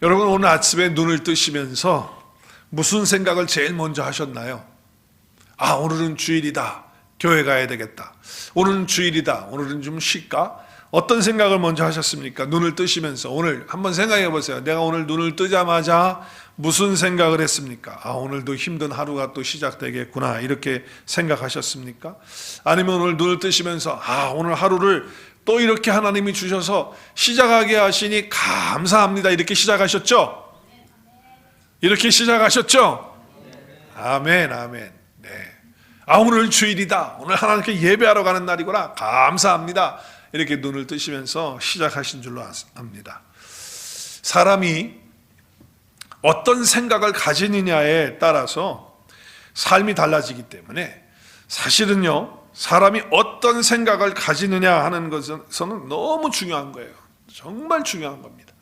여러분, 오늘 아침에 눈을 뜨시면서 무슨 생각을 제일 먼저 하셨나요? 아, 오늘은 주일이다. 교회 가야 되겠다. 오늘은 주일이다. 오늘은 좀 쉴까? 어떤 생각을 먼저 하셨습니까? 눈을 뜨시면서 오늘 한번 생각해 보세요. 내가 오늘 눈을 뜨자마자 무슨 생각을 했습니까? 아, 오늘도 힘든 하루가 또 시작되겠구나. 이렇게 생각하셨습니까? 아니면 오늘 눈을 뜨시면서 아, 오늘 하루를 또 이렇게 하나님이 주셔서 시작하게 하시니 감사합니다. 이렇게 시작하셨죠? 이렇게 시작하셨죠? 아멘, 아멘. 네. 아, 오늘 주일이다. 오늘 하나님께 예배하러 가는 날이구나. 감사합니다. 이렇게 눈을 뜨시면서 시작하신 줄로 압니다. 사람이 어떤 생각을 가지느냐에 따라서 삶이 달라지기 때문에 사실은요, 사람이 어떤 생각을 가지느냐 하는 것은 너무 중요한 거예요. 정말 중요한 겁니다.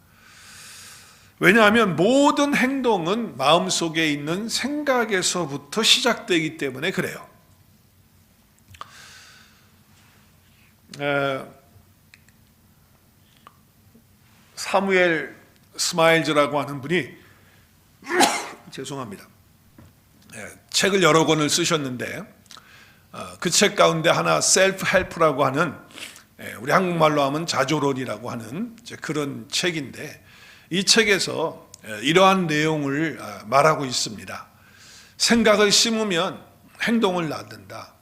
왜냐하면 모든 행동은 마음속에 있는 생각에서부터 시작되기 때문에 그래요. 사무엘 스마일즈라고 하는 분이 죄송합니다. 책을 여러 권을 쓰셨는데 그 책 가운데 하나 셀프 헬프라고 하는, 우리 한국말로 하면 자조론이라고 하는 그런 책인데, 이 책에서 이러한 내용을 말하고 있습니다. 생각을 심으면 행동을 낳는다.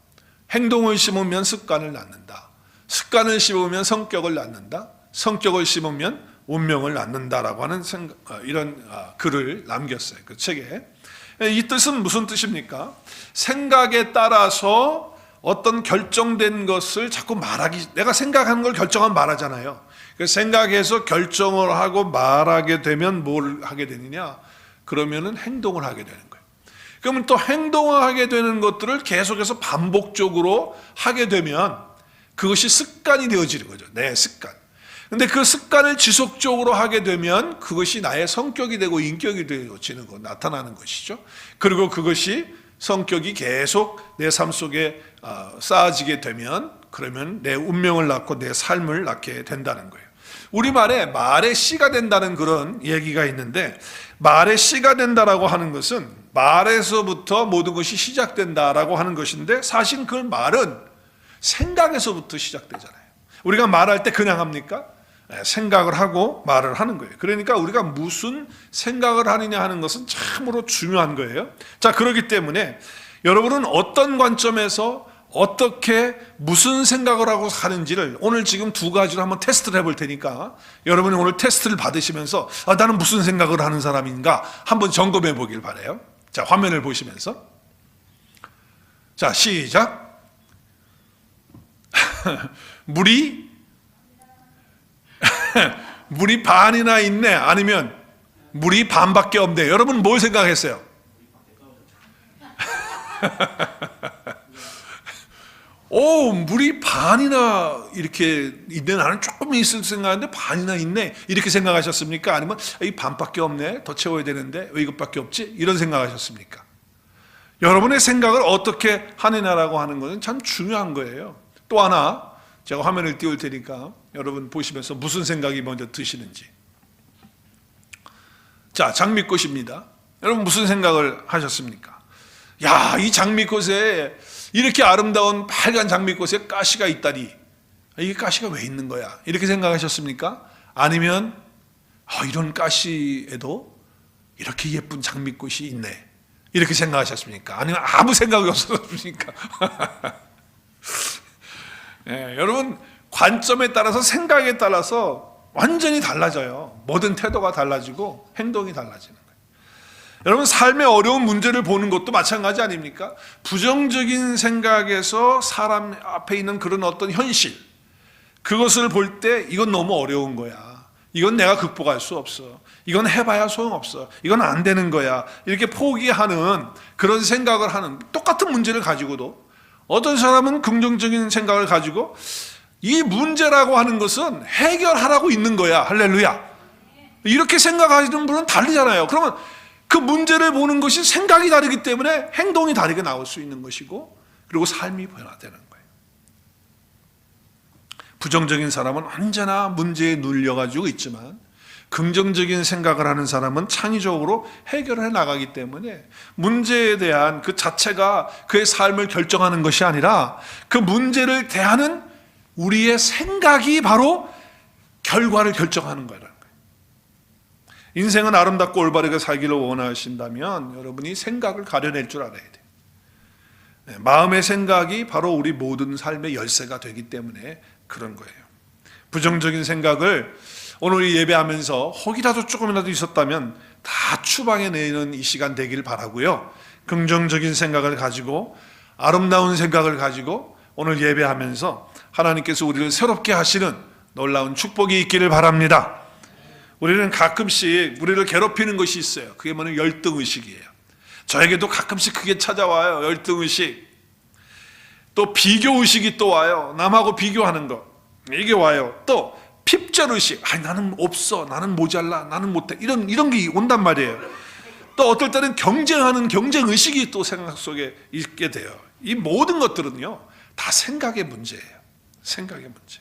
행동을 심으면 습관을 낳는다. 습관을 심으면 성격을 낳는다. 성격을 심으면 운명을 낳는다라고 하는 이런 글을 남겼어요. 그 책에. 이 뜻은 무슨 뜻입니까? 생각에 따라서 어떤 결정된 것을 자꾸 말하기, 내가 생각하는 걸 결정하면 말하잖아요. 생각해서 결정을 하고 말하게 되면 뭘 하게 되느냐? 그러면은 행동을 하게 되는 거예요. 그러면 또 행동을 하게 되는 것들을 계속해서 반복적으로 하게 되면 그것이 습관이 되어지는 거죠. 내 습관. 근데 그 습관을 지속적으로 하게 되면 그것이 나의 성격이 되고 인격이 되어지는 거, 나타나는 것이죠. 그리고 그것이 성격이 계속 내 삶 속에 쌓아지게 되면, 그러면 내 운명을 낳고 내 삶을 낳게 된다는 거예요. 우리말에 말의 씨가 된다는 그런 얘기가 있는데, 말의 씨가 된다라고 하는 것은 말에서부터 모든 것이 시작된다라고 하는 것인데, 사실 그 말은 생각에서부터 시작되잖아요. 우리가 말할 때 그냥 합니까? 생각을 하고 말을 하는 거예요. 그러니까 우리가 무슨 생각을 하느냐 하는 것은 참으로 중요한 거예요. 자, 그렇기 때문에 여러분은 어떤 관점에서 어떻게 무슨 생각을 하고 사는지를 오늘 지금 두 가지로 한번 테스트를 해볼 테니까, 여러분이 오늘 테스트를 받으시면서 나는 무슨 생각을 하는 사람인가 한번 점검해 보길 바라요. 자, 화면을 보시면서, 자, 시작. 물이 반이나 있네, 아니면 물이 반밖에 없네. 여러분 뭘 생각했어요? 오, 물이 반이나 이렇게 있네. 나는 조금 있을 생각인데 반이나 있네. 이렇게 생각하셨습니까? 아니면 이 반밖에 없네. 더 채워야 되는데 왜 이것밖에 없지? 이런 생각하셨습니까? 여러분의 생각을 어떻게 하느냐라고 하는 것은 참 중요한 거예요. 또 하나, 제가 화면을 띄울 테니까 여러분 보시면서 무슨 생각이 먼저 드시는지. 자, 장미꽃입니다. 여러분 무슨 생각을 하셨습니까? 야, 이 장미꽃에, 이렇게 아름다운 빨간 장미꽃에 가시가 있다니, 이게 가시가 왜 있는 거야? 이렇게 생각하셨습니까? 아니면 이런 가시에도 이렇게 예쁜 장미꽃이 있네, 이렇게 생각하셨습니까? 아니면 아무 생각이 없었습니까? 네, 여러분 관점에 따라서, 생각에 따라서 완전히 달라져요. 모든 태도가 달라지고 행동이 달라지는 거예요. 여러분 삶의 어려운 문제를 보는 것도 마찬가지 아닙니까? 부정적인 생각에서 사람 앞에 있는 그런 어떤 현실, 그것을 볼 때 이건 너무 어려운 거야, 이건 내가 극복할 수 없어, 이건 해봐야 소용없어, 이건 안 되는 거야, 이렇게 포기하는 그런 생각을 하는, 똑같은 문제를 가지고도 어떤 사람은 긍정적인 생각을 가지고 이 문제라고 하는 것은 해결하라고 있는 거야, 할렐루야, 이렇게 생각하시는 분은 다르잖아요. 그러면 그 문제를 보는 것이 생각이 다르기 때문에 행동이 다르게 나올 수 있는 것이고, 그리고 삶이 변화되는 거예요. 부정적인 사람은 언제나 문제에 눌려가지고 있지만, 긍정적인 생각을 하는 사람은 창의적으로 해결해 나가기 때문에 문제에 대한 그 자체가 그의 삶을 결정하는 것이 아니라 그 문제를 대하는 우리의 생각이 바로 결과를 결정하는 거라는 거예요. 인생은 아름답고 올바르게 살기를 원하신다면 여러분이 생각을 가려낼 줄 알아야 돼요. 마음의 생각이 바로 우리 모든 삶의 열쇠가 되기 때문에 그런 거예요. 부정적인 생각을 오늘 예배하면서 혹이라도 조금이라도 있었다면 다 추방해내는 이 시간 되길 바라고요. 긍정적인 생각을 가지고 아름다운 생각을 가지고 오늘 예배하면서 하나님께서 우리를 새롭게 하시는 놀라운 축복이 있기를 바랍니다. 우리는 가끔씩 우리를 괴롭히는 것이 있어요. 그게 뭐냐면 열등의식이에요. 저에게도 가끔씩 그게 찾아와요. 열등의식. 또 비교의식이 또 와요. 남하고 비교하는 거. 이게 와요. 또 핍절의식. 나는 없어. 나는 모자라. 나는 못해. 이런 게 온단 말이에요. 또 어떨 때는 경쟁하는 경쟁의식이 또 생각 속에 있게 돼요. 이 모든 것들은요. 다 생각의 문제예요. 생각의 문제.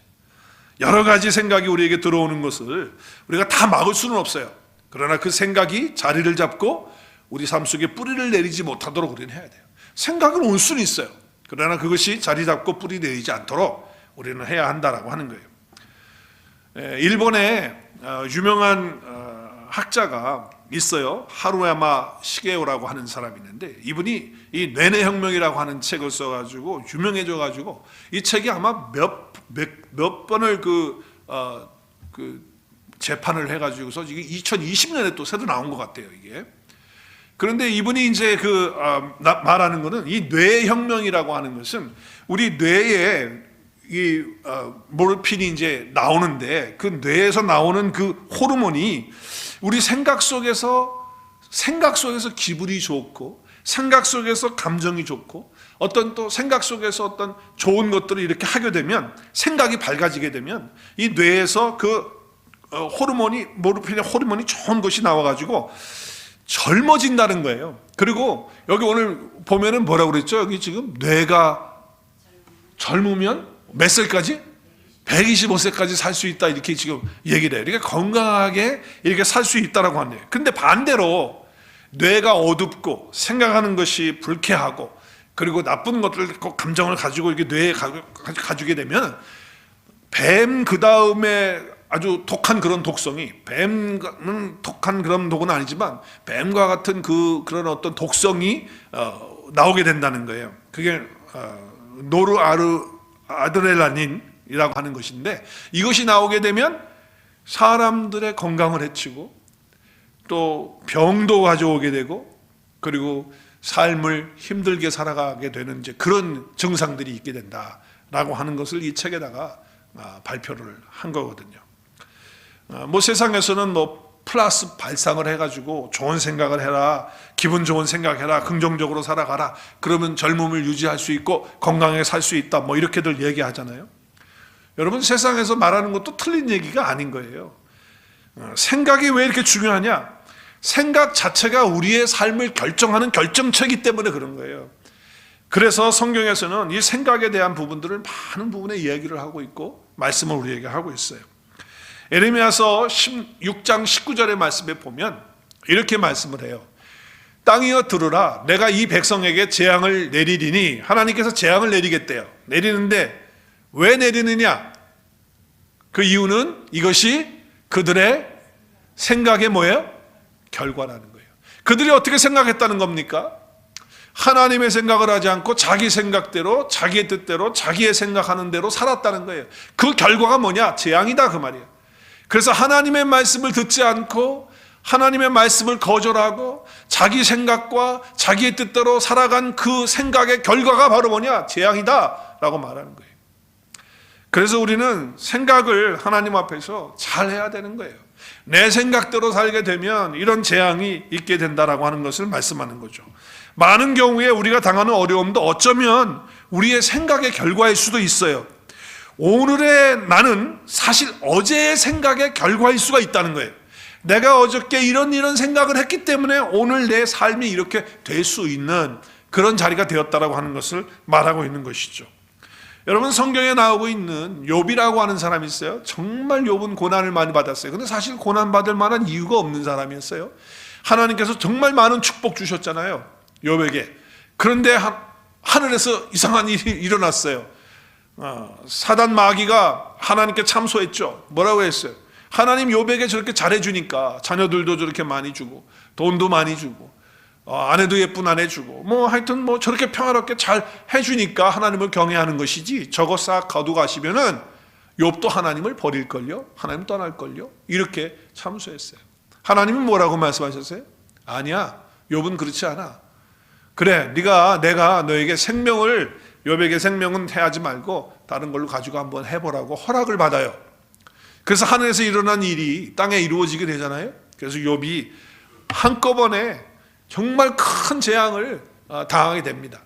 여러 가지 생각이 우리에게 들어오는 것을 우리가 다 막을 수는 없어요. 그러나 그 생각이 자리를 잡고 우리 삶 속에 뿌리를 내리지 못하도록 우리는 해야 돼요. 생각은 올 수는 있어요. 그러나 그것이 자리 잡고 뿌리 내리지 않도록 우리는 해야 한다라고 하는 거예요. 일본에 유명한 학자가 있어요. 하루야마 시게오라고 하는 사람이 있는데 이분이 이 뇌내혁명이라고 하는 책을 써가지고 유명해져가지고 이 책이 아마 몇 번을 그 재판을 해가지고서 이게 2020년에 또 새로 나온 것 같아요. 이게. 그런데 이분이 이제 말하는 것은 이 뇌혁명이라고 하는 것은 우리 뇌에 이 모르핀이 이제 나오는데 그 뇌에서 나오는 그 호르몬이 우리 생각 속에서 기분이 좋고 생각 속에서 감정이 좋고 어떤 또 생각 속에서 어떤 좋은 것들을 이렇게 하게 되면 생각이 밝아지게 되면 이 뇌에서 그 호르몬이 모르핀의 호르몬이 좋은 것이 나와가지고 젊어진다는 거예요. 그리고 여기 오늘 보면은 뭐라고 그랬죠? 여기 지금 뇌가 젊으면 몇 살까지? 125세까지 살 수 있다 이렇게 지금 얘기를 해요. 그러니까 건강하게 이렇게 살 수 있다라고 하네요. 근데 반대로 뇌가 어둡고 생각하는 것이 불쾌하고 그리고 나쁜 것들 감정을 가지고 이렇게 뇌에 가지게 되면 뱀 그 다음에 아주 독한 그런 독성이 뱀은 독한 그런 독은 아니지만 뱀과 같은 그런 어떤 독성이 나오게 된다는 거예요. 그게 노르아드레날린이라고 하는 것인데 이것이 나오게 되면 사람들의 건강을 해치고 또 병도 가져오게 되고 그리고 삶을 힘들게 살아가게 되는 이제 그런 증상들이 있게 된다라고 하는 것을 이 책에다가 발표를 한 거거든요. 뭐 세상에서는 뭐 플러스 발상을 해가지고 좋은 생각을 해라, 기분 좋은 생각해라, 긍정적으로 살아가라. 그러면 젊음을 유지할 수 있고 건강하게 살 수 있다. 뭐 이렇게들 얘기하잖아요. 여러분 세상에서 말하는 것도 틀린 얘기가 아닌 거예요. 생각이 왜 이렇게 중요하냐? 생각 자체가 우리의 삶을 결정하는 결정체이기 때문에 그런 거예요. 그래서 성경에서는 이 생각에 대한 부분들을 많은 부분에 이야기를 하고 있고 말씀을 우리에게 하고 있어요. 에레미야서 16장 19절의 말씀에 보면 이렇게 말씀을 해요. 땅이여 들으라, 내가 이 백성에게 재앙을 내리리니, 하나님께서 재앙을 내리겠대요. 내리는데 왜 내리느냐? 그 이유는 이것이 그들의 생각의 뭐예요? 결과라는 거예요. 그들이 어떻게 생각했다는 겁니까? 하나님의 생각을 하지 않고 자기 생각대로, 자기의 뜻대로, 자기의 생각하는 대로 살았다는 거예요. 그 결과가 뭐냐? 재앙이다 그 말이에요. 그래서 하나님의 말씀을 듣지 않고 하나님의 말씀을 거절하고 자기 생각과 자기의 뜻대로 살아간 그 생각의 결과가 바로 뭐냐? 재앙이다 라고 말하는 거예요. 그래서 우리는 생각을 하나님 앞에서 잘 해야 되는 거예요. 내 생각대로 살게 되면 이런 재앙이 있게 된다라고 하는 것을 말씀하는 거죠. 많은 경우에 우리가 당하는 어려움도 어쩌면 우리의 생각의 결과일 수도 있어요. 오늘의 나는 사실 어제의 생각의 결과일 수가 있다는 거예요. 내가 어저께 이런 생각을 했기 때문에 오늘 내 삶이 이렇게 될 수 있는 그런 자리가 되었다라고 하는 것을 말하고 있는 것이죠. 여러분, 성경에 나오고 있는 욥이라고 하는 사람이 있어요. 정말 욥은 고난을 많이 받았어요. 근데 사실 고난받을 만한 이유가 없는 사람이었어요. 하나님께서 정말 많은 축복 주셨잖아요, 욥에게. 그런데 하늘에서 이상한 일이 일어났어요. 사단 마귀가 하나님께 참소했죠. 뭐라고 했어요? 하나님 욥에게 저렇게 잘해주니까 자녀들도 저렇게 많이 주고 돈도 많이 주고 아내도 예쁜 아내 주고 하여튼 저렇게 평화롭게 잘 해주니까 하나님을 경외하는 것이지, 저거 싹 가져가시면은 욥도 하나님을 버릴걸요, 하나님 떠날걸요, 이렇게 참소했어요. 하나님은 뭐라고 말씀하셨어요? 아니야, 욥은 그렇지 않아. 그래, 내가 너에게 생명을, 욥에게 생명은 해하지 말고 다른 걸로 가지고 한번 해보라고 허락을 받아요. 그래서 하늘에서 일어난 일이 땅에 이루어지게 되잖아요. 그래서 욥이 한꺼번에 정말 큰 재앙을 당하게 됩니다.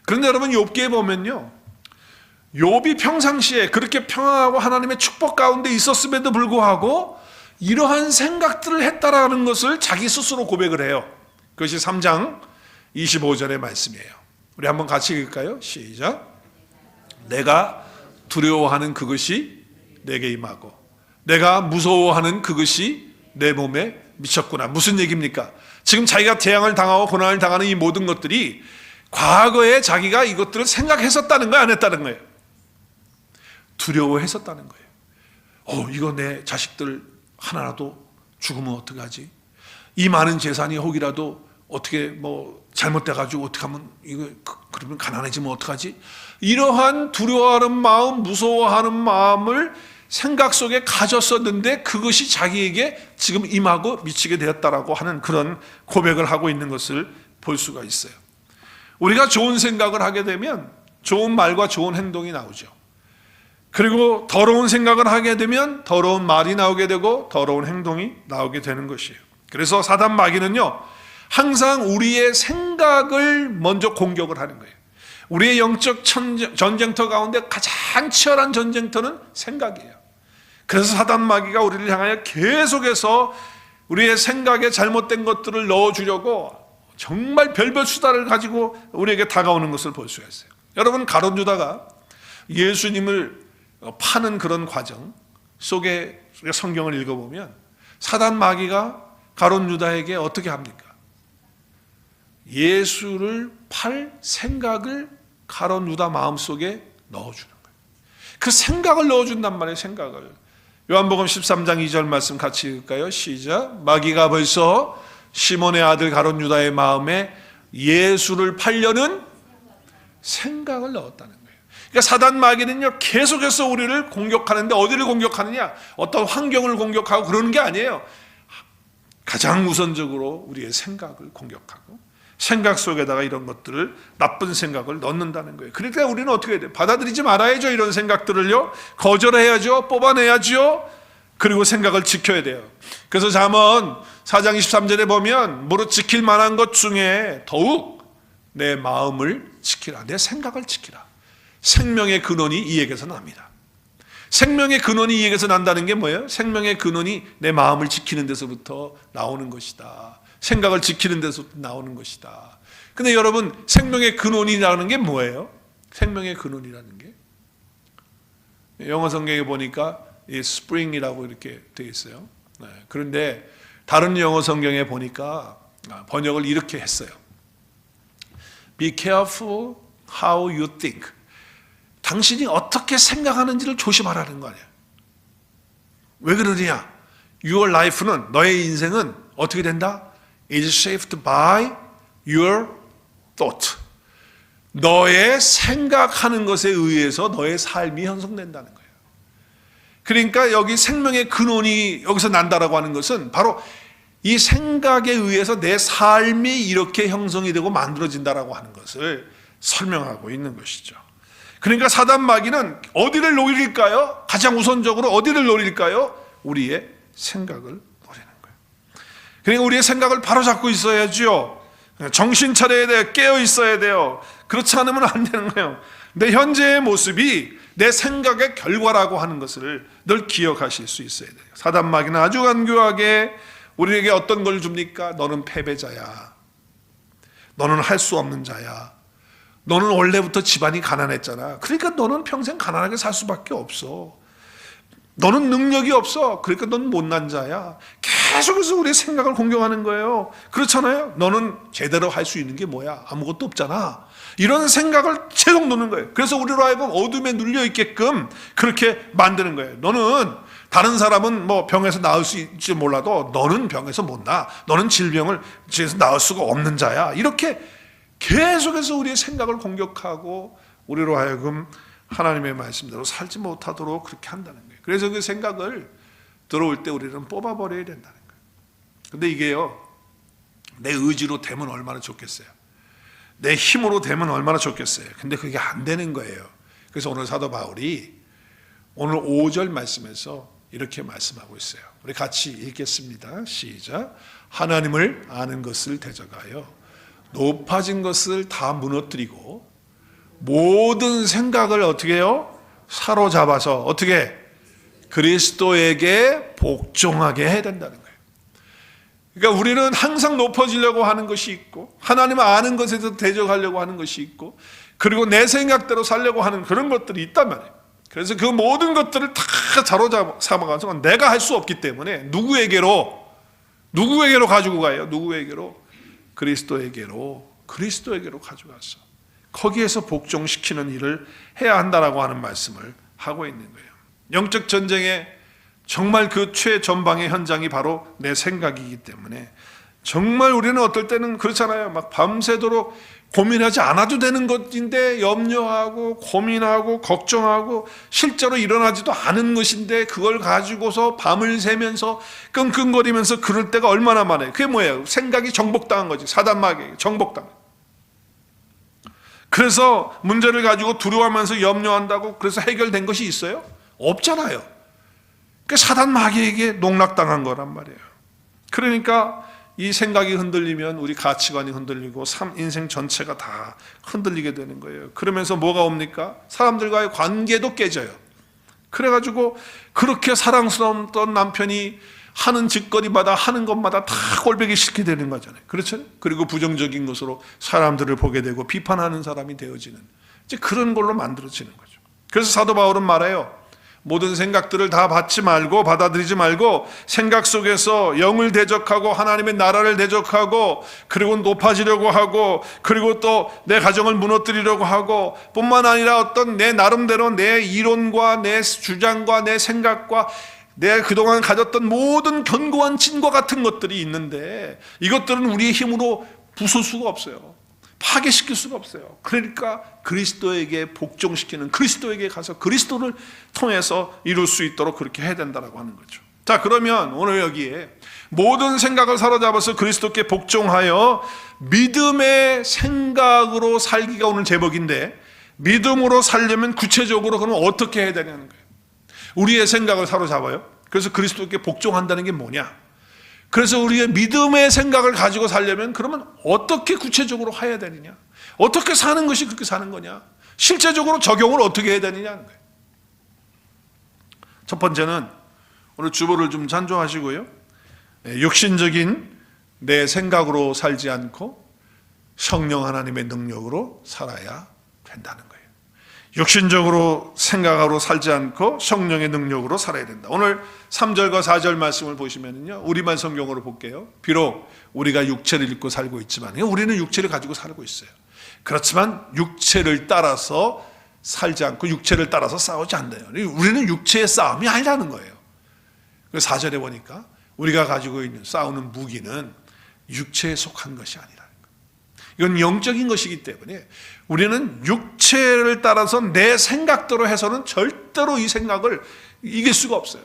그런데 여러분, 욥기에 보면요, 욥이 평상시에 그렇게 평안하고 하나님의 축복 가운데 있었음에도 불구하고 이러한 생각들을 했다라는 것을 자기 스스로 고백을 해요. 그것이 3장 25절의 말씀이에요. 우리 한번 같이 읽을까요? 시작. 내가 두려워하는 그것이 내게 임하고 내가 무서워하는 그것이 내 몸에 미쳤구나. 무슨 얘기입니까? 지금 자기가 재앙을 당하고 고난을 당하는 이 모든 것들이 과거에 자기가 이것들을 생각했었다는 거예요, 안 했다는 거예요? 두려워했었다는 거예요. 이거 내 자식들 하나라도 죽으면 어떡하지? 이 많은 재산이 혹이라도 어떻게 잘못돼가지고 어떻게 하면 이거 그러면 가난해지면 어떡하지? 이러한 두려워하는 마음, 무서워하는 마음을 생각 속에 가졌었는데 그것이 자기에게 지금 임하고 미치게 되었다라고 하는 그런 고백을 하고 있는 것을 볼 수가 있어요. 우리가 좋은 생각을 하게 되면 좋은 말과 좋은 행동이 나오죠. 그리고 더러운 생각을 하게 되면 더러운 말이 나오게 되고 더러운 행동이 나오게 되는 것이에요. 그래서 사단 마귀는요, 항상 우리의 생각을 먼저 공격을 하는 거예요. 우리의 영적 전쟁터 가운데 가장 치열한 전쟁터는 생각이에요. 그래서 사단 마귀가 우리를 향하여 계속해서 우리의 생각에 잘못된 것들을 넣어주려고 정말 별별 수단을 가지고 우리에게 다가오는 것을 볼 수가 있어요. 여러분, 가룟 유다가 예수님을 파는 그런 과정 속에 성경을 읽어보면 사단 마귀가 가룟 유다에게 어떻게 합니까? 예수를 팔 생각을 가룟 유다 마음속에 넣어주는 거예요. 그 생각을 넣어준단 말이에요, 생각을. 요한복음 13장 2절 말씀 같이 읽을까요? 시작. 마귀가 벌써 시몬의 아들 가룟 유다의 마음에 예수를 팔려는 생각을 넣었다는 거예요. 그러니까 사단 마귀는요, 계속해서 우리를 공격하는데 어디를 공격하느냐? 어떤 환경을 공격하고 그러는 게 아니에요. 가장 우선적으로 우리의 생각을 공격하고 생각 속에다가 이런 것들을, 나쁜 생각을 넣는다는 거예요. 그러니까 우리는 어떻게 해야 돼요? 받아들이지 말아야죠. 이런 생각들을요, 거절해야죠. 뽑아내야죠. 그리고 생각을 지켜야 돼요. 그래서 잠언 4장 23절에 보면 무릇 지킬 만한 것 중에 더욱 내 마음을 지키라, 내 생각을 지키라. 생명의 근원이 이에게서 납니다. 생명의 근원이 이에게서 난다는 게 뭐예요? 생명의 근원이 내 마음을 지키는 데서부터 나오는 것이다. 생각을 지키는 데서부터 나오는 것이다. 근데 여러분, 생명의 근원이라는 게 뭐예요? 생명의 근원이라는 게 영어 성경에 보니까 이 spring이라고 이렇게 되어 있어요. 그런데 다른 영어 성경에 보니까 번역을 이렇게 했어요. Be careful how you think. 당신이 어떻게 생각하는지를 조심하라는 거 아니에요. 왜 그러느냐? Your life는, 너의 인생은 어떻게 된다? is shaped by your thought. 너의 생각하는 것에 의해서 너의 삶이 형성된다는 거예요. 그러니까 여기 생명의 근원이 여기서 난다라고 하는 것은 바로 이 생각에 의해서 내 삶이 이렇게 형성이 되고 만들어진다라고 하는 것을 설명하고 있는 것이죠. 그러니까 사단 마귀는 어디를 노릴까요? 가장 우선적으로 어디를 노릴까요? 우리의 생각을 노리는 거예요. 그러니까 우리의 생각을 바로잡고 있어야죠. 정신 차려야 돼요. 깨어 있어야 돼요. 그렇지 않으면 안 되는 거예요. 내 현재의 모습이 내 생각의 결과라고 하는 것을 늘 기억하실 수 있어야 돼요. 사단 마귀는 아주 간교하게 우리에게 어떤 걸 줍니까? 너는 패배자야. 너는 할 수 없는 자야. 너는 원래부터 집안이 가난했잖아. 그러니까 너는 평생 가난하게 살 수밖에 없어. 너는 능력이 없어. 그러니까 넌 못난 자야. 계속해서 우리의 생각을 공격하는 거예요. 그렇잖아요. 너는 제대로 할 수 있는 게 뭐야? 아무것도 없잖아. 이런 생각을 계속 놓는 거예요. 그래서 우리로 하여금 어둠에 눌려 있게끔 그렇게 만드는 거예요. 너는, 다른 사람은 뭐 병에서 나을 수 있지 몰라도 너는 병에서 못 나. 너는 질병을 지에서 나을 수가 없는 자야. 이렇게 계속해서 우리의 생각을 공격하고 우리로 하여금 하나님의 말씀대로 살지 못하도록 그렇게 한다는 거예요. 그래서 그 생각을 들어올 때 우리는 뽑아버려야 된다는 거예요. 근데 이게요, 내 의지로 되면 얼마나 좋겠어요. 내 힘으로 되면 얼마나 좋겠어요. 근데 그게 안 되는 거예요. 그래서 오늘 사도 바울이 오늘 5절 말씀에서 이렇게 말씀하고 있어요. 우리 같이 읽겠습니다. 시작. 하나님을 아는 것을 대적하여 높아진 것을 다 무너뜨리고 모든 생각을 어떻게 해요? 사로잡아서 어떻게? 그리스도에게 복종하게 해야 된다는 거예요. 그러니까 우리는 항상 높아지려고 하는 것이 있고 하나님을 아는 것에서 대적하려고 하는 것이 있고 그리고 내 생각대로 살려고 하는 그런 것들이 있단 말이에요. 그래서 그 모든 것들을 다 사로잡아서 내가 할 수 없기 때문에 누구에게로 가지고 가요? 누구에게로? 그리스도에게로 가져가서 거기에서 복종시키는 일을 해야 한다라고 하는 말씀을 하고 있는 거예요. 영적 전쟁의 정말 그 최전방의 현장이 바로 내 생각이기 때문에 정말 우리는 어떨 때는 그렇잖아요. 막 밤새도록 고민하지 않아도 되는 것인데 염려하고 고민하고 걱정하고 실제로 일어나지도 않은 것인데 그걸 가지고서 밤을 새면서 끙끙거리면서 그럴 때가 얼마나 많아요. 그게 뭐예요? 생각이 정복당한 거지. 사단마귀에게 정복당. 그래서 문제를 가지고 두려워하면서 염려한다고 그래서 해결된 것이 있어요? 없잖아요. 그 사단 마귀에게 농락당한 거란 말이에요. 그러니까 이 생각이 흔들리면 우리 가치관이 흔들리고 인생 전체가 다 흔들리게 되는 거예요. 그러면서 뭐가 옵니까? 사람들과의 관계도 깨져요. 그래가지고 그렇게 사랑스러웠던 남편이 하는 짓거리마다 하는 것마다 다 꼴보기 싫게 되는 거잖아요. 그렇죠? 그리고 부정적인 것으로 사람들을 보게 되고 비판하는 사람이 되어지는 이제 그런 걸로 만들어지는 거죠. 그래서 사도 바울은 말해요. 모든 생각들을 다 받아들이지 말고 생각 속에서 영을 대적하고 하나님의 나라를 대적하고 그리고 높아지려고 하고 그리고 또 내 가정을 무너뜨리려고 하고 뿐만 아니라 어떤 내 나름대로 내 이론과 내 주장과 내 생각과 내 그동안 가졌던 모든 견고한 진과 같은 것들이 있는데 이것들은 우리의 힘으로 부술 수가 없어요. 파괴시킬 수가 없어요. 그러니까 그리스도에게 복종시키는 그리스도에게 가서 그리스도를 통해서 이룰 수 있도록 그렇게 해야 된다고 하는 거죠. 자, 그러면 오늘 여기에 모든 생각을 사로잡아서 그리스도께 복종하여 믿음의 생각으로 살기가 오늘 제목인데 믿음으로 살려면 구체적으로 그러면 어떻게 해야 되냐는 거예요. 우리의 생각을 사로잡아요. 그래서 그리스도께 복종한다는 게 뭐냐? 그래서 우리의 믿음의 생각을 가지고 살려면 그러면 어떻게 구체적으로 해야 되느냐? 어떻게 사는 것이 그렇게 사는 거냐? 실제적으로 적용을 어떻게 해야 되느냐는 거예요. 첫 번째는 오늘 주보를 좀 참조하시고요. 육신적인 내 생각으로 살지 않고 성령 하나님의 능력으로 살아야 된다는 거예요. 육신적으로 생각으로 살지 않고 성령의 능력으로 살아야 된다. 오늘 3절과 4절 말씀을 보시면요, 우리말 성경으로 볼게요. 비록 우리가 육체를 입고 살고 있지만 우리는 육체를 가지고 살고 있어요. 그렇지만 육체를 따라서 살지 않고 육체를 따라서 싸우지 않나요? 우리는 육체의 싸움이 아니라는 거예요. 4절에 보니까 우리가 가지고 있는 싸우는 무기는 육체에 속한 것이 아니라는 거예요. 이건 영적인 것이기 때문에 우리는 육체를 따라서 내 생각대로 해서는 절대로 이 생각을 이길 수가 없어요.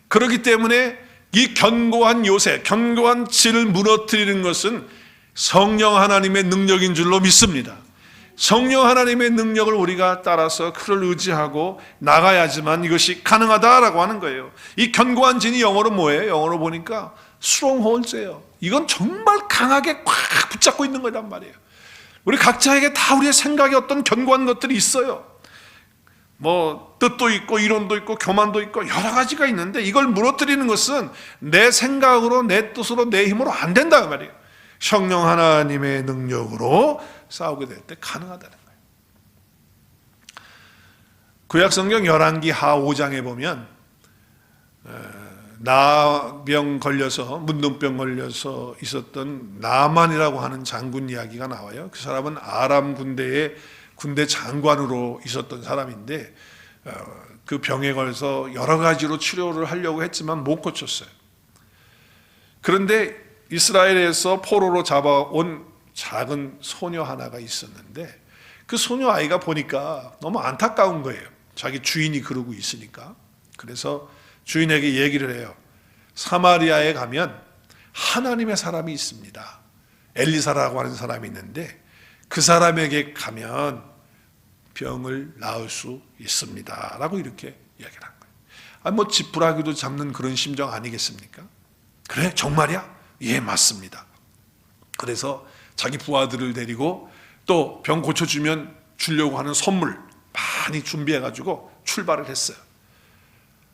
그렇기 때문에 이 견고한 요새, 견고한 진을 무너뜨리는 것은 성령 하나님의 능력인 줄로 믿습니다. 성령 하나님의 능력을 우리가 따라서 그를 의지하고 나가야지만 이것이 가능하다라고 하는 거예요. 이 견고한 진이 영어로 뭐예요? 영어로 보니까 strongholds예요. 이건 정말 강하게 꽉 붙잡고 있는 거란 말이에요. 우리 각자에게 다 우리의 생각에 어떤 견고한 것들이 있어요. 뭐 뜻도 있고 이론도 있고 교만도 있고 여러 가지가 있는데 이걸 무너뜨리는 것은 내 생각으로 내 뜻으로 내 힘으로 안 된다 그 말이에요. 성령 하나님의 능력으로 싸우게 될 때 가능하다는 거예요. 구약성경 열왕기 하 5장에 보면 나병 걸려서 문둥병 걸려서 있었던 나만이라고 하는 장군 이야기가 나와요. 그 사람은 아람 군대의 군대 장관으로 있었던 사람인데 그 병에 걸려서 여러 가지로 치료를 하려고 했지만 못 고쳤어요. 그런데 이스라엘에서 포로로 잡아온 작은 소녀 하나가 있었는데 그 소녀 아이가 보니까 너무 안타까운 거예요. 자기 주인이 그러고 있으니까. 그래서 주인에게 얘기를 해요. 사마리아에 가면 하나님의 사람이 있습니다. 엘리사라고 하는 사람이 있는데 그 사람에게 가면 병을 나을 수 있습니다. 라고 이렇게 이야기를 한 거예요. 뭐 지푸라기도 잡는 그런 심정 아니겠습니까? 그래? 정말이야? 예, 맞습니다. 그래서 자기 부하들을 데리고 또 병 고쳐주면 주려고 하는 선물 많이 준비해가지고 출발을 했어요.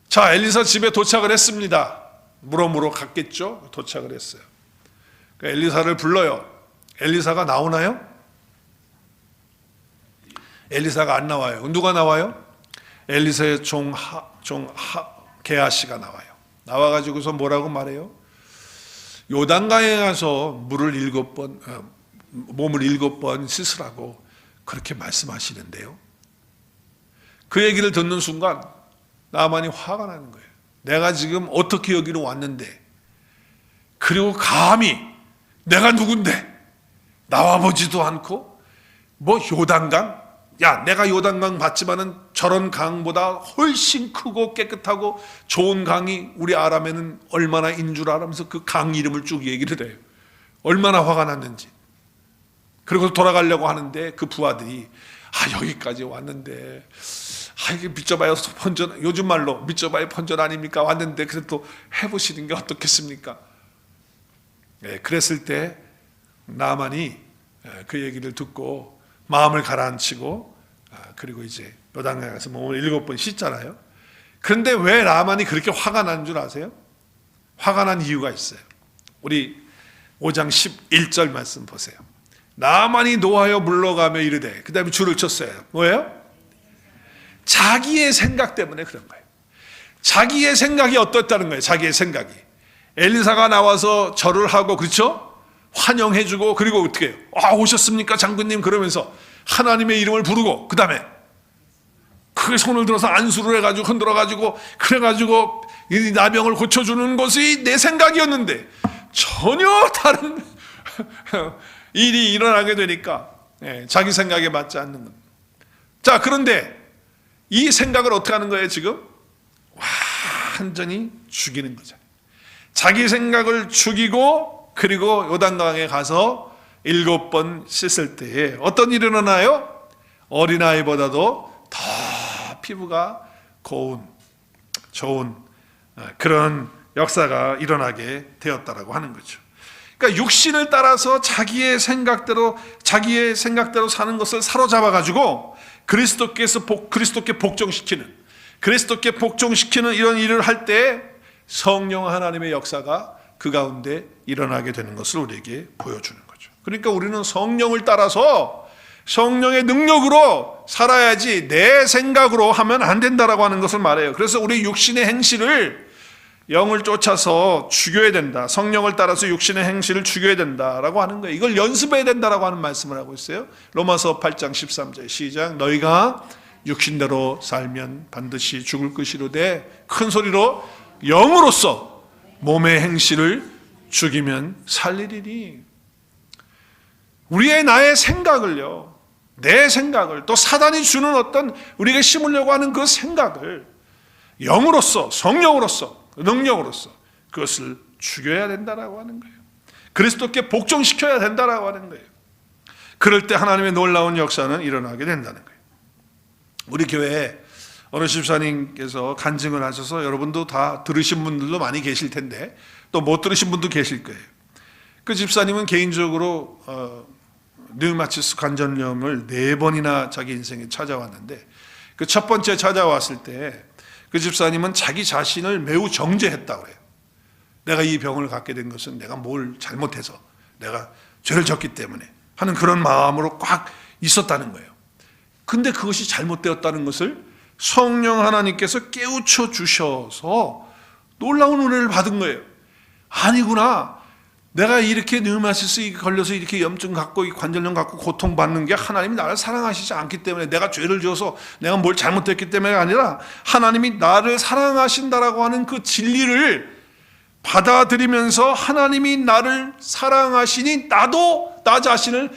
자, 엘리사 집에 도착을 했습니다. 물어물어 갔겠죠? 도착을 했어요. 엘리사를 불러요. 엘리사가 나오나요? 엘리사가 안 나와요. 누가 나와요? 엘리사의 종 게하시가 나와요. 나와가지고서 뭐라고 말해요? 요단강에 가서 몸을 7번 씻으라고 그렇게 말씀하시는데요. 그 얘기를 듣는 순간 나만이 화가 나는 거예요. 내가 지금 어떻게 여기로 왔는데, 그리고 감히 내가 누군데 나와보지도 않고 뭐 요단강? 야, 내가 요단강 봤지만은 저런 강보다 훨씬 크고 깨끗하고 좋은 강이 우리 아람에는 얼마나 있는 줄 알면서 그 강 이름을 쭉 얘기를 해요. 얼마나 화가 났는지. 그리고 돌아가려고 하는데 그 부하들이 여기까지 왔는데 이게 믿져봐야 pon전, 요즘 말로 믿져봐야 pon전 아닙니까? 왔는데 그래도 해보시는 게 어떻겠습니까? 네, 그랬을 때 나만이 그 얘기를 듣고 마음을 가라앉히고 그리고 이제 요단강에 가서 몸을 7번 씻잖아요. 그런데 왜 나만이 그렇게 화가 나는 줄 아세요? 화가 난 이유가 있어요. 우리 5장 11절 말씀 보세요. 나만이 노하여 물러가며 이르되, 그 다음에 줄을 쳤어요. 뭐예요? 자기의 생각 때문에 그런 거예요. 자기의 생각이 어떻다는 거예요. 자기의 생각이. 엘리사가 나와서 절을 하고, 그렇죠? 환영해주고, 그리고 어떻게 해요? 오셨습니까 장군님? 그러면서 하나님의 이름을 부르고, 그 다음에 크게 손을 들어서 안수를 해가지고 흔들어가지고 그래가지고 이 나병을 고쳐주는 것이 내 생각이었는데 전혀 다른 일이 일어나게 되니까 자기 생각에 맞지 않는 겁니다. 자, 그런데 이 생각을 어떻게 하는 거예요? 지금 완전히 죽이는 거죠. 자기 생각을 죽이고 그리고 요단강에 가서 7번 씻을 때에 어떤 일이 일어나요? 어린아이보다도 더 피부가 고운 좋은 그런 역사가 일어나게 되었다라고 하는 거죠. 그러니까 육신을 따라서 자기의 생각대로 사는 것을 사로잡아 가지고 그리스도께 복종시키는 이런 일을 할 때 성령 하나님의 역사가 그 가운데 일어나게 되는 것을 우리에게 보여주는 거죠. 그러니까 우리는 성령을 따라서 성령의 능력으로 살아야지 내 생각으로 하면 안 된다라고 하는 것을 말해요. 그래서 우리 육신의 행실을 영을 쫓아서 죽여야 된다. 성령을 따라서 육신의 행실을 죽여야 된다라고 하는 거예요. 이걸 연습해야 된다라고 하는 말씀을 하고 있어요. 로마서 8장 13절 시작. 너희가 육신대로 살면 반드시 죽을 것이로되 큰 소리로 영으로서 몸의 행실을 죽이면 살리리니. 우리의 나의 생각을요, 내 생각을 또 사단이 주는 어떤 우리에게 심으려고 하는 그 생각을 영으로서 성령으로서 능력으로서 그것을 죽여야 된다라고 하는 거예요. 그리스도께 복종시켜야 된다라고 하는 거예요. 그럴 때 하나님의 놀라운 역사는 일어나게 된다는 거예요. 우리 교회에 어느 집사님께서 간증을 하셔서 여러분도 다 들으신 분들도 많이 계실 텐데 또 못 들으신 분도 계실 거예요. 그 집사님은 개인적으로 류마티스 관절염을 4번이나 자기 인생에 찾아왔는데 그 첫 번째 찾아왔을 때 그 집사님은 자기 자신을 매우 정죄했다고 그래요. 내가 이 병을 갖게 된 것은 내가 뭘 잘못해서 내가 죄를 졌기 때문에 하는 그런 마음으로 꽉 있었다는 거예요. 근데 그것이 잘못되었다는 것을 성령 하나님께서 깨우쳐 주셔서 놀라운 은혜를 받은 거예요. 아니구나, 내가 이렇게 류마티스에 걸려서 이렇게 염증 갖고 관절염 갖고 고통받는 게 하나님이 나를 사랑하시지 않기 때문에, 내가 죄를 지어서 내가 뭘 잘못했기 때문에가 아니라 하나님이 나를 사랑하신다라고 하는 그 진리를 받아들이면서 하나님이 나를 사랑하시니 나도 나 자신을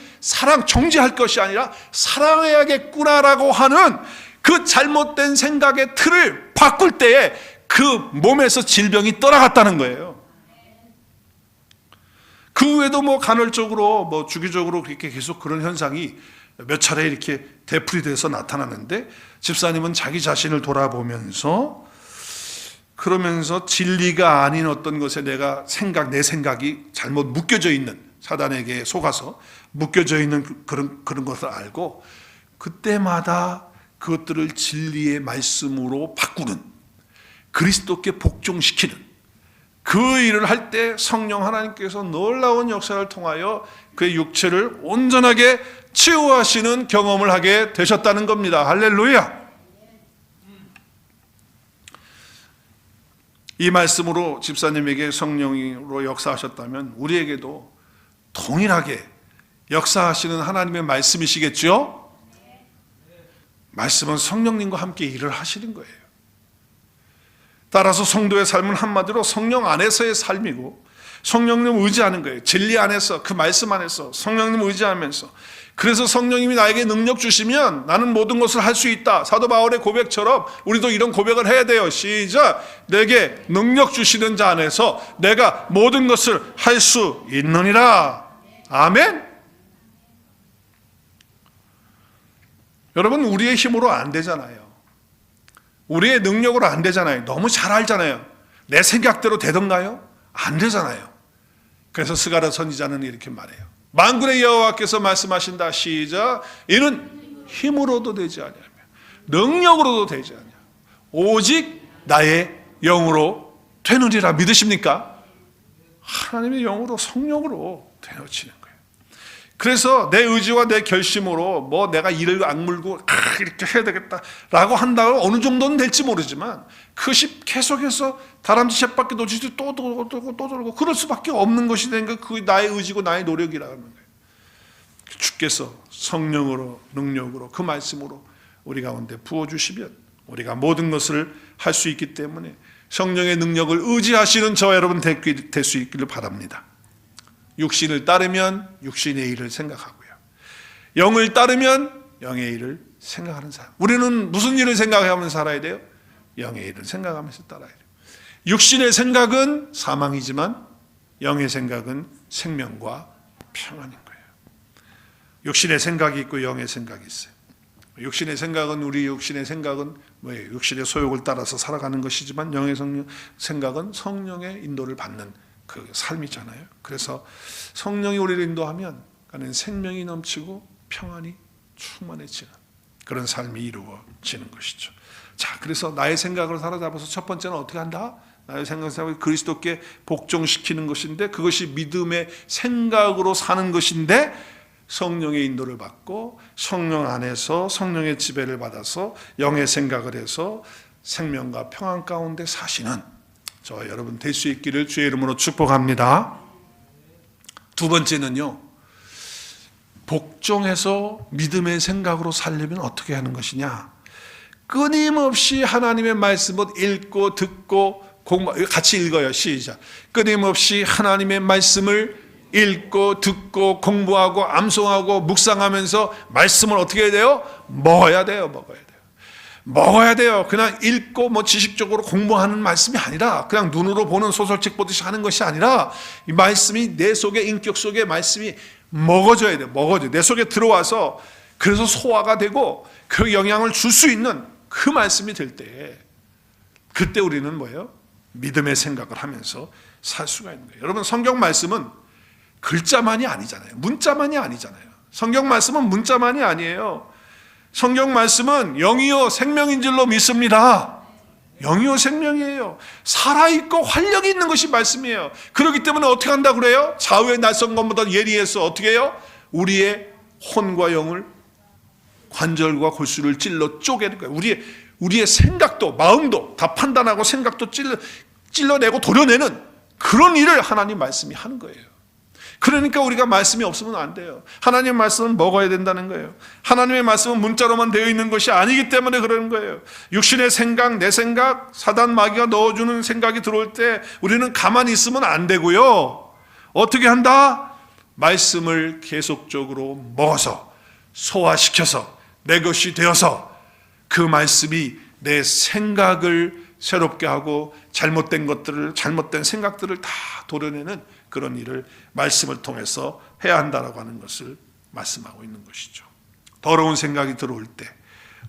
정죄할 것이 아니라 사랑해야겠구나라고 하는 그 잘못된 생각의 틀을 바꿀 때에 그 몸에서 질병이 떠나갔다는 거예요. 그 외에도 간헐적으로 주기적으로 그렇게 계속 그런 현상이 몇 차례 이렇게 되풀이돼서 나타나는데, 집사님은 자기 자신을 돌아보면서 그러면서 진리가 아닌 어떤 것에 내 생각이 잘못 묶여져 있는, 사단에게 속아서 묶여져 있는 그런 것을 알고 그때마다 그것들을 진리의 말씀으로 바꾸는, 그리스도께 복종시키는 그 일을 할 때 성령 하나님께서 놀라운 역사를 통하여 그의 육체를 온전하게 치유하시는 경험을 하게 되셨다는 겁니다. 할렐루야. 이 말씀으로 집사님에게 성령으로 역사하셨다면 우리에게도 동일하게 역사하시는 하나님의 말씀이시겠죠? 말씀은 성령님과 함께 일을 하시는 거예요. 따라서 성도의 삶은 한마디로 성령 안에서의 삶이고, 성령님 의지하는 거예요. 진리 안에서, 그 말씀 안에서 성령님 의지하면서. 그래서 성령님이 나에게 능력 주시면 나는 모든 것을 할 수 있다. 사도 바울의 고백처럼 우리도 이런 고백을 해야 돼요. 시작. 내게 능력 주시는 자 안에서 내가 모든 것을 할 수 있느니라. 아멘. 여러분, 우리의 힘으로 안 되잖아요. 우리의 능력으로 안 되잖아요. 너무 잘 알잖아요. 내 생각대로 되던가요? 안 되잖아요. 그래서 스가랴 선지자는 이렇게 말해요. 만군의 여호와께서 말씀하신다. 시작. 이는 힘으로도 되지 아니하며 능력으로도 되지 아니하며 오직 나의 영으로 되느니라. 믿으십니까? 하나님의 영으로, 성령으로 되어지는 거예요. 그래서 내 의지와 내 결심으로 내가 이를 악물고 이렇게 해야 되겠다라고 한다고 어느 정도는 될지 모르지만, 그것이 계속해서 다람쥐 쳇바퀴 놓치듯이 또 돌고 그럴 수밖에 없는 것이 된 게 그 나의 의지고 나의 노력이라는 거예요. 주께서 성령으로, 능력으로, 그 말씀으로 우리 가운데 부어주시면 우리가 모든 것을 할 수 있기 때문에 성령의 능력을 의지하시는 저와 여러분 될 수 있기를 바랍니다. 육신을 따르면 육신의 일을 생각하고요, 영을 따르면 영의 일을 생각하는 사람. 우리는 무슨 일을 생각하면서 살아야 돼요? 영의 일을 생각하면서 따라야 돼요. 육신의 생각은 사망이지만 영의 생각은 생명과 평안인 거예요. 육신의 생각이 있고 영의 생각이 있어요. 육신의 생각은, 우리 육신의 생각은 뭐예요? 육신의 소욕을 따라서 살아가는 것이지만 영의 생각은 성령의 인도를 받는 그 삶이잖아요. 그래서 성령이 우리를 인도하면 그는 생명이 넘치고 평안이 충만해지는 그런 삶이 이루어지는 것이죠. 자, 그래서 나의 생각을 사로잡아서 첫 번째는 어떻게 한다? 나의 생각을 그리스도께 복종시키는 것인데, 그것이 믿음의 생각으로 사는 것인데, 성령의 인도를 받고 성령 안에서 성령의 지배를 받아서 영의 생각을 해서 생명과 평안 가운데 사시는 저와 여러분 될 수 있기를 주의 이름으로 축복합니다. 두 번째는요, 복종해서 믿음의 생각으로 살려면 어떻게 하는 것이냐? 끊임없이 하나님의 말씀을 읽고 듣고 같이 읽어요. 시작. 끊임없이 하나님의 말씀을 읽고 듣고 공부하고 암송하고 묵상하면서 말씀을 어떻게 해야 돼요? 먹어야 돼요. 그냥 읽고 지식적으로 공부하는 말씀이 아니라, 그냥 눈으로 보는 소설책 보듯이 하는 것이 아니라, 이 말씀이 내 속에, 인격 속에 말씀이 먹어져야 돼요. 내 속에 들어와서, 그래서 소화가 되고 그 영향을 줄 수 있는 그 말씀이 될 때, 그때 우리는 뭐예요? 믿음의 생각을 하면서 살 수가 있는 거예요. 여러분, 성경 말씀은 글자만이 아니잖아요. 문자만이 아니잖아요. 성경 말씀은 문자만이 아니에요. 성경 말씀은 영이요 생명인 줄로 믿습니다. 영이요 생명이에요. 살아있고 활력이 있는 것이 말씀이에요. 그렇기 때문에 어떻게 한다고 그래요? 좌우의 낯선 것보다 예리해서 어떻게 해요? 우리의 혼과 영을, 관절과 골수를 찔러 쪼개는 거예요. 우리의 우리의 생각도 마음도 다 판단하고 생각도 찔러내고 도려내는 그런 일을 하나님 말씀이 하는 거예요. 그러니까 우리가 말씀이 없으면 안 돼요. 하나님의 말씀은 먹어야 된다는 거예요. 하나님의 말씀은 문자로만 되어 있는 것이 아니기 때문에 그러는 거예요. 육신의 생각, 내 생각, 사단 마귀가 넣어주는 생각이 들어올 때 우리는 가만히 있으면 안 되고요. 어떻게 한다? 말씀을 계속적으로 먹어서 소화시켜서 내 것이 되어서 그 말씀이 내 생각을 새롭게 하고 잘못된 것들을, 잘못된 생각들을 다 도려내는 그런 일을 말씀을 통해서 해야 한다라고 하는 것을 말씀하고 있는 것이죠. 더러운 생각이 들어올 때,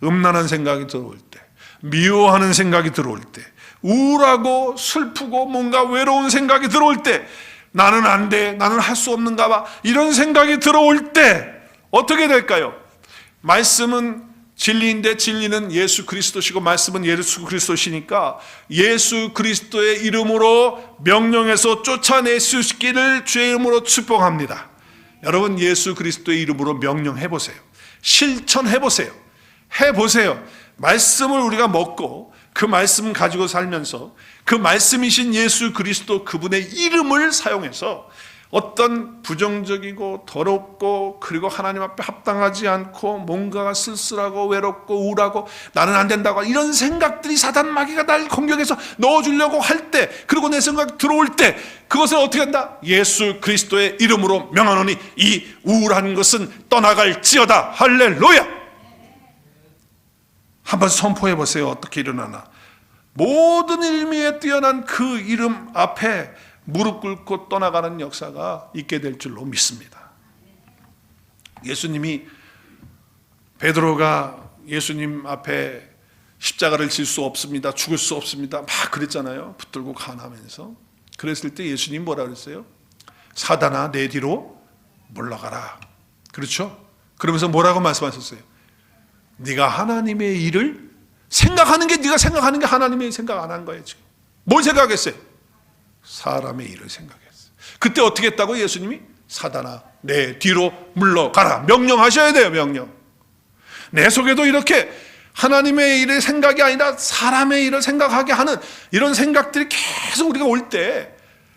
음란한 생각이 들어올 때, 미워하는 생각이 들어올 때, 우울하고 슬프고 뭔가 외로운 생각이 들어올 때, 나는 안 돼, 나는 할 수 없는가 봐, 이런 생각이 들어올 때 어떻게 될까요? 말씀은 진리인데 진리는 예수 그리스도시고 말씀은 예수 그리스도시니까 예수 그리스도의 이름으로 명령해서 쫓아낼 수 있기를 주의 이름으로 축복합니다. 여러분, 예수 그리스도의 이름으로 명령해보세요. 실천해보세요. 해보세요. 말씀을 우리가 먹고 그 말씀 가지고 살면서 그 말씀이신 예수 그리스도 그분의 이름을 사용해서 어떤 부정적이고 더럽고 그리고 하나님 앞에 합당하지 않고 뭔가가 쓸쓸하고 외롭고 우울하고 나는 안 된다고 이런 생각들이 사단 마귀가 날 공격해서 넣어주려고 할 때, 그리고 내 생각 들어올 때 그것을 어떻게 한다? 예수 그리스도의 이름으로 명하노니 이 우울한 것은 떠나갈지어다. 할렐루야. 한번 선포해 보세요. 어떻게 일어나나. 모든 의미에 뛰어난 그 이름 앞에 무릎 꿇고 떠나가는 역사가 있게 될 줄로 믿습니다. 예수님이, 베드로가 예수님 앞에 십자가를 질 수 없습니다, 죽을 수 없습니다 막 그랬잖아요. 붙들고 간하면서. 그랬을 때 예수님 뭐라 그랬어요? 사단아 내 뒤로 물러가라. 그렇죠? 그러면서 뭐라고 말씀하셨어요? 네가 하나님의 일을 생각하는 게, 네가 생각하는 게 하나님의 생각 안 한 거예요. 지금 뭘 생각했어요? 사람의 일을 생각했어요. 그때 어떻게 했다고? 예수님이 사단아 내 뒤로 물러가라. 명령하셔야 돼요. 명령. 내 속에도 이렇게 하나님의 일의 생각이 아니라 사람의 일을 생각하게 하는 이런 생각들이 계속 우리가 올 때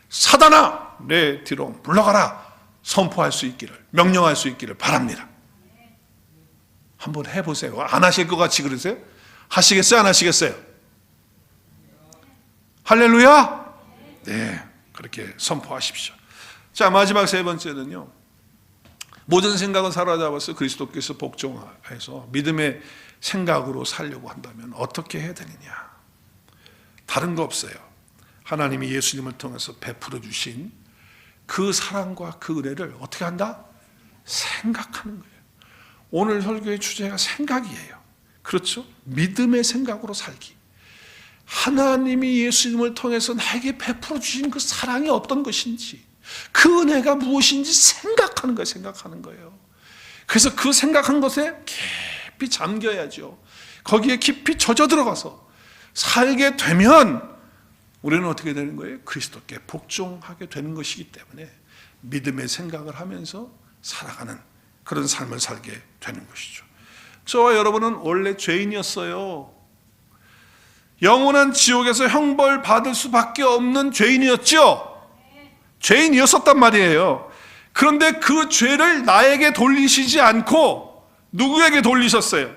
사단아 내 뒤로 물러가라 선포할 수 있기를, 명령할 수 있기를 바랍니다. 한번 해보세요. 안 하실 것 같이 그러세요? 하시겠어요? 안 하시겠어요? 할렐루야. 네, 그렇게 선포하십시오. 자, 마지막 세 번째는요, 모든 생각은 사로잡아서 그리스도께서 복종해서 믿음의 생각으로 살려고 한다면 어떻게 해야 되느냐? 다른 거 없어요. 하나님이 예수님을 통해서 베풀어 주신 그 사랑과 그 은혜를 어떻게 한다? 생각하는 거예요. 오늘 설교의 주제가 생각이에요. 그렇죠? 믿음의 생각으로 살기. 하나님이 예수님을 통해서 나에게 베풀어 주신 그 사랑이 어떤 것인지, 그 은혜가 무엇인지 생각하는 거예요. 생각하는 거예요. 그래서 그 생각한 것에 깊이 잠겨야죠. 거기에 깊이 젖어 들어가서 살게 되면 우리는 어떻게 되는 거예요? 그리스도께 복종하게 되는 것이기 때문에 믿음의 생각을 하면서 살아가는 그런 삶을 살게 되는 것이죠. 저와 여러분은 원래 죄인이었어요. 영원한 지옥에서 형벌 받을 수밖에 없는 죄인이었죠. 죄인이었었단 말이에요. 그런데 그 죄를 나에게 돌리시지 않고 누구에게 돌리셨어요?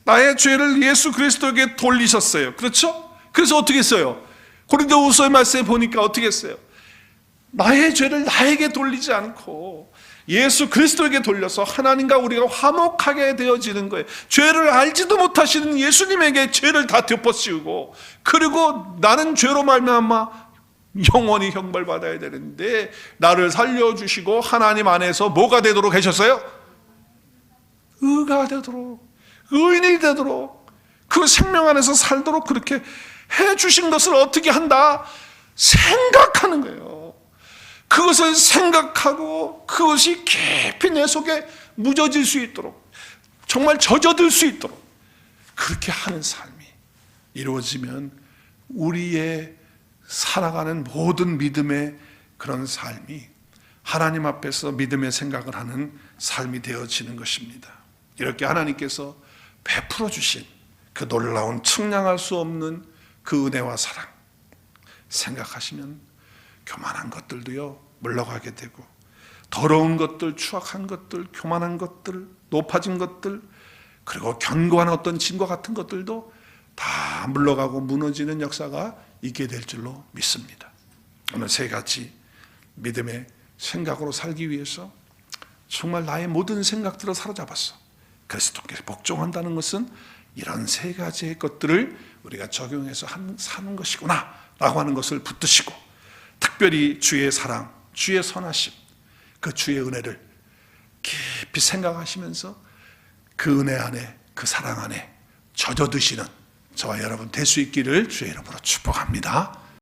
나의 죄를 예수 그리스도에게 돌리셨어요. 그렇죠? 그래서 어떻게 했어요? 고린도후서의 말씀에 보니까 어떻게 했어요? 나의 죄를 나에게 돌리지 않고 예수 그리스도에게 돌려서 하나님과 우리가 화목하게 되어지는 거예요. 죄를 알지도 못하시는 예수님에게 죄를 다 덮어씌우고, 그리고 나는 죄로 말미암아 영원히 형벌받아야 되는데 나를 살려주시고 하나님 안에서 뭐가 되도록 하셨어요? 의가 되도록, 의인이 되도록, 그 생명 안에서 살도록 그렇게 해주신 것을 어떻게 한다? 생각하는 거예요. 그것을 생각하고 그것이 깊이 내 속에 묻어질 수 있도록, 정말 젖어들 수 있도록 그렇게 하는 삶이 이루어지면 우리의 살아가는 모든 믿음의 그런 삶이 하나님 앞에서 믿음의 생각을 하는 삶이 되어지는 것입니다. 이렇게 하나님께서 베풀어 주신 그 놀라운 측량할 수 없는 그 은혜와 사랑 생각하시면 교만한 것들도요 물러가게 되고, 더러운 것들, 추악한 것들, 교만한 것들, 높아진 것들, 그리고 견고한 어떤 짐과 같은 것들도 다 물러가고 무너지는 역사가 있게 될 줄로 믿습니다. 오늘 세 가지 믿음의 생각으로 살기 위해서 정말 나의 모든 생각들을 사로잡았어. 그리스도께 복종한다는 것은 이런 세 가지의 것들을 우리가 적용해서 사는 것이구나 라고 하는 것을 붙드시고, 특별히 주의 사랑, 주의 선하심, 그 주의 은혜를 깊이 생각하시면서 그 은혜 안에, 그 사랑 안에 젖어드시는 저와 여러분 될 수 있기를 주의 이름으로 축복합니다.